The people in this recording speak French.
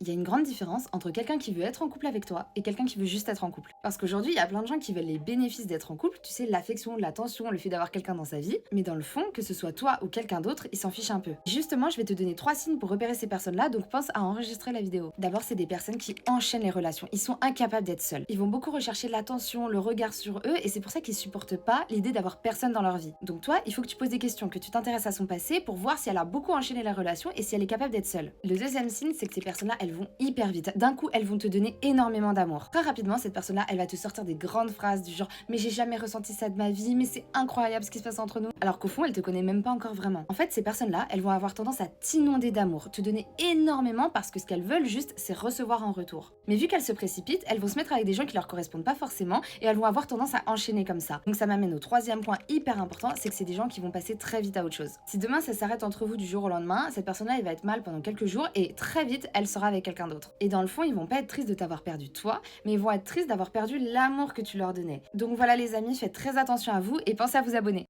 Il y a une grande différence entre quelqu'un qui veut être en couple avec toi et quelqu'un qui veut juste être en couple. Parce qu'aujourd'hui, il y a plein de gens qui veulent les bénéfices d'être en couple, tu sais, l'affection, l'attention, le fait d'avoir quelqu'un dans sa vie, mais dans le fond, que ce soit toi ou quelqu'un d'autre, ils s'en fichent un peu. Justement, je vais te donner 3 signes pour repérer ces personnes-là, donc pense à enregistrer la vidéo. D'abord, c'est des personnes qui enchaînent les relations, ils sont incapables d'être seuls. Ils vont beaucoup rechercher l'attention, le regard sur eux, et c'est pour ça qu'ils supportent pas l'idée d'avoir personne dans leur vie. Donc toi, il faut que tu poses des questions, que tu t'intéresses à son passé pour voir si elle a beaucoup enchaîné les relations et si elle est capable d'être seule. Le deuxième signe, c'est que ces personnes-là, elles vont hyper vite. D'un coup, elles vont te donner énormément d'amour. Très rapidement, cette personne-là, elle va te sortir des grandes phrases du genre « mais j'ai jamais ressenti ça de ma vie, mais c'est incroyable ce qui se passe entre nous », alors qu'au fond, elle te connaît même pas encore vraiment. En fait, ces personnes-là, elles vont avoir tendance à t'inonder d'amour, te donner énormément parce que ce qu'elles veulent juste, c'est recevoir en retour. Mais vu qu'elles se précipitent, elles vont se mettre avec des gens qui leur correspondent pas forcément et elles vont avoir tendance à enchaîner comme ça. Donc ça m'amène au troisième point hyper important, c'est que c'est des gens qui vont passer très vite à autre chose. Si demain ça s'arrête entre vous du jour au lendemain, cette personne-là, elle va être mal pendant quelques jours et très vite, elle sera avec quelqu'un d'autre. Et dans le fond, ils vont pas être tristes de t'avoir perdu toi, mais ils vont être tristes d'avoir perdu l'amour que tu leur donnais. Donc voilà les amis, faites très attention à vous et pensez à vous abonner.